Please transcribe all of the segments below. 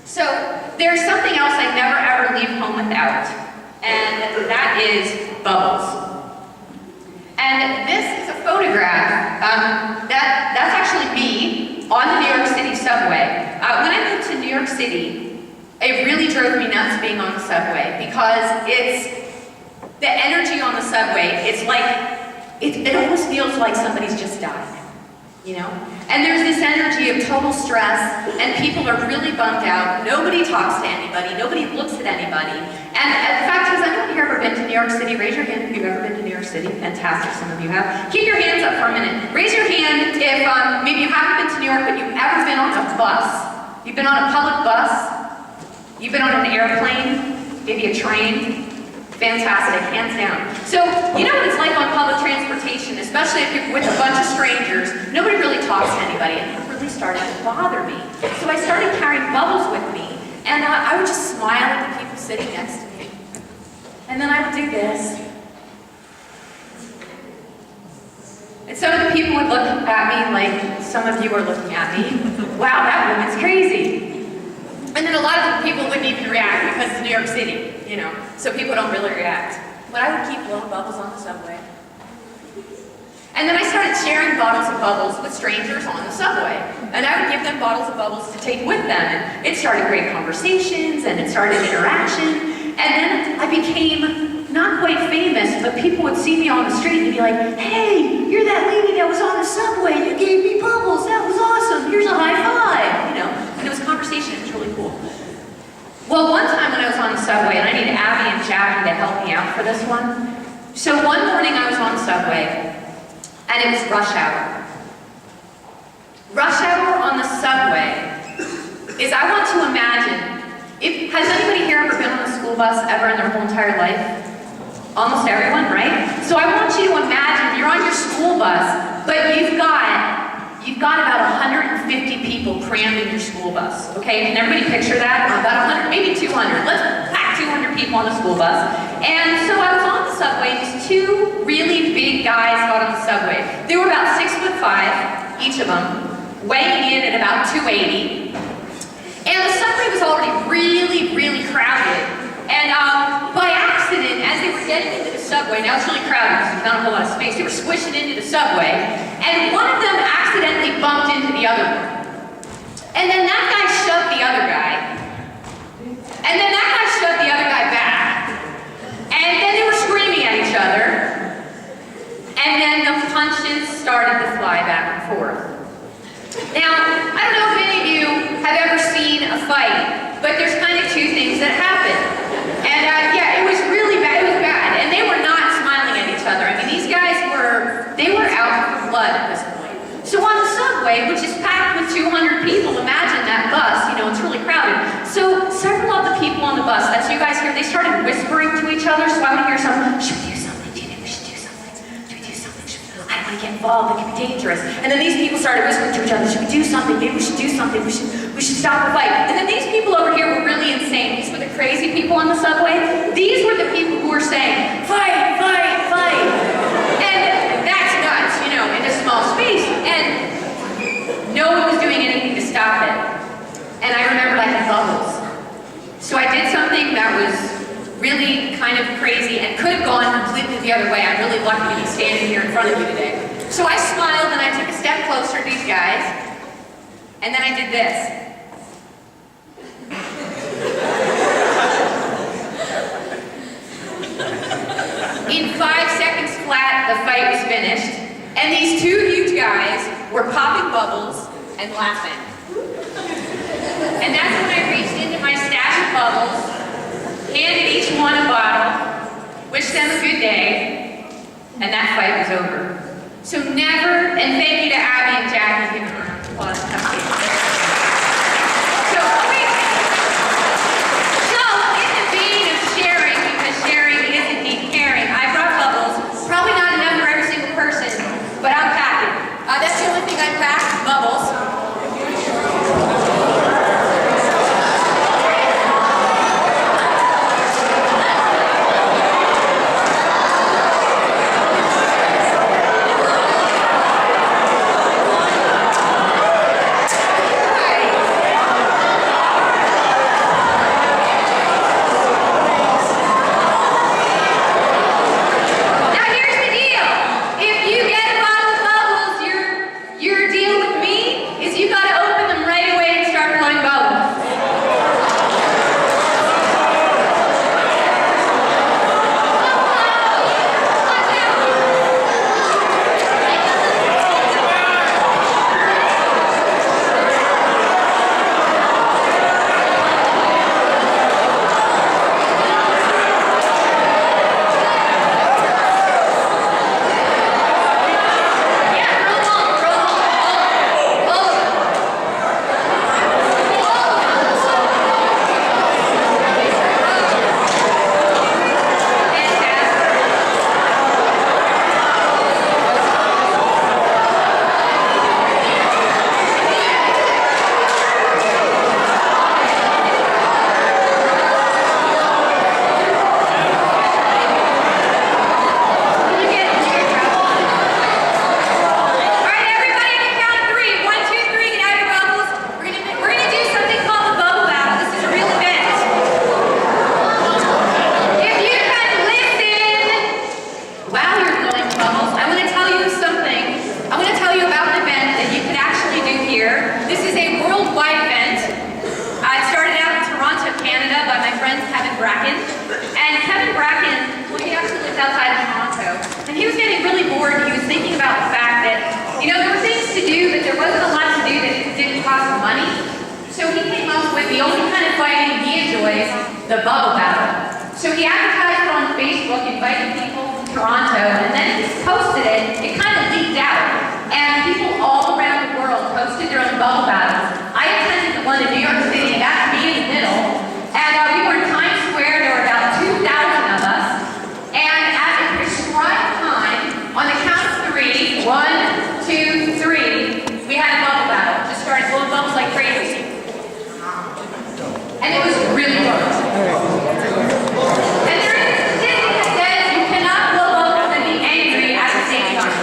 So there's something else I never ever leave home without, and that is bubbles. And this is a photograph. That's actually me on the New York City subway. When I moved to New York City, it really drove me nuts being on the subway because it's the energy on the subway. It's like it almost feels like somebody's just died. You know? And there's this energy of total stress, and people are really bummed out. Nobody talks to anybody. Nobody looks at anybody. And in fact, has anyone here ever been to New York City? Raise your hand if you've ever been to New York City. Fantastic, some of you have. Keep your hands up for a minute. Raise your hand if maybe you haven't been to New York, but you've ever been on a bus. You've been on a public bus. You've been on an airplane, maybe a train. Fantastic, hands down. So, you know what it's like on public transportation, especially if you're with a bunch of strangers, nobody really talks to anybody, and it really started to bother me. So I started carrying bubbles with me, and I would just smile at the people sitting next to me. And then I would do this. And some of the people would look at me like some of you are looking at me. Wow, that woman's crazy. And then a lot of the people wouldn't even react because it's New York City, you know, so people don't really react. But I would keep blowing bubbles on the subway. And then I started sharing bottles of bubbles with strangers on the subway. And I would give them bottles of bubbles to take with them. And it started great conversations, and it started interaction. And then I became not quite famous, but people would see me on the street and be like, hey, you're that lady that was on the subway. You gave me bubbles. That was awesome. Here's a high five, you know. And it was conversation. It was really cool. Well, one time when I was on the subway, and I need Abby and Jackie to help me out for this one. So one morning I was on the subway, and it was rush hour. Rush hour on the subway is, I want to imagine, has anybody here ever been on a school bus ever in their whole entire life? Almost everyone, right? So I want you to imagine you're on your school bus, but you've got about 150 people crammed in your school bus, okay? Can everybody picture that? About 100, maybe 200. Let's pack 200 people on the school bus. And so I was on the subway, these two really big guys got on the subway. They were about 6'5", each of them, weighing in at about 280. And the subway was already really, really crowded. And by accident, as they were getting into the subway, now it's really crowded because there's not a whole lot of space, they were squishing into the subway, and one of them accidentally bumped into the other one. And then that guy shoved the other guy. And then that guy shoved the other guy back. And then they were screaming at each other. And then the punches started to fly back and forth. Now, I don't know if any of you have ever seen a fight, but there's kind of two things that happen. And yeah, it was really bad. It was bad. And they were not smiling at each other. I mean, these guys were out for blood at this point. So on the subway, which is packed with 200 people, imagine that bus, you know, it's really crowded. So several of the people on the bus, that's you guys here, they started whispering to each other. So I would hear some, should we do something? Do you think we should do something? Do we do something? I don't want to get involved. It could be dangerous. And then these people started whispering to each other, should we do something? Maybe we should do something. We should stop the fight. And then these people over here were really insane. These were the crazy people on the subway. These were the people who were saying, fight, fight, fight. And that's nuts, you know, in a small space. And no one was doing anything to stop it. And I remembered I had bubbles. So I did something that was really kind of crazy and could have gone completely the other way. I'm really lucky to be standing here in front of you today. So I smiled and I took a step closer to these guys. And then I did this. In 5 seconds flat, the fight was finished, and these two huge guys were popping bubbles and laughing. And that's when I reached into my stash of bubbles, handed each one a bottle, wished them a good day, and that fight was over. So never, and thank you to Abby and Jackie, give them a round of applause. But I'm packing. That's the only thing I packed, bubbles. the only kind of fighting he enjoys, the bubble battle. So he advertised it on Facebook, inviting people from Toronto, and then he posted it. It kind of leaked out, and people all around the world posted their own bubble battles. I attended the one in New York City, that's me in the middle, and we were in Times Square. There were about 2,000 of us, and at a prescribed time, on the count of three, 1, 2, 3, we had a bubble battle. Just started blowing bubbles like crazy. And it was really fun. And there is a statistic that says you cannot blow bubbles and be angry at the same time.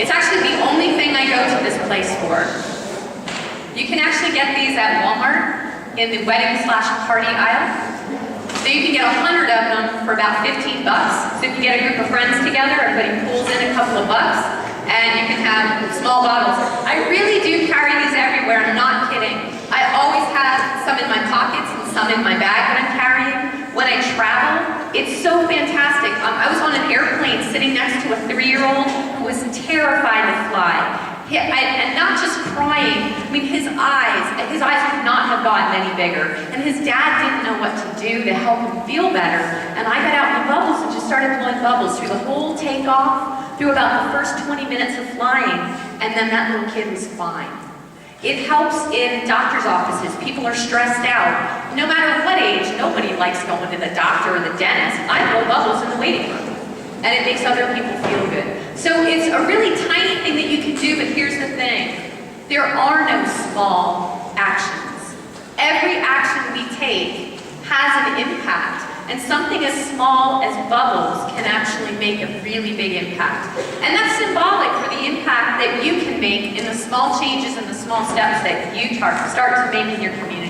It's actually the only thing I go to this place for. You can actually get these at Walmart in the wedding/party aisle. So you can get 100 of them for about 15 bucks. So if you get a group of friends together, everybody pulls in a couple of bucks, and you can have small bottles. I really do carry these everywhere, I'm not kidding. I always have some in my pockets and some in my bag that I'm carrying. When I travel, it's so fantastic. I was on an airplane sitting next to a 3-year-old who was terrified to fly. And not just crying, I mean his eyes could not have gotten any bigger. And his dad didn't know what to do to help him feel better. And I got out in the bubbles and just started blowing bubbles through the whole takeoff, through about the first 20 minutes of flying, and then that little kid was fine. It helps in doctor's offices. People are stressed out. No matter what age, nobody likes going to the doctor or the dentist. I blow bubbles in the waiting room. And it makes other people feel good. So it's a really tiny thing that you can do, but here's the thing. There are no small actions. Every action we take has an impact. And something as small as bubbles can actually make a really big impact. And that's symbolic for the impact that you can make in the small changes and the small steps that you start to make in your community.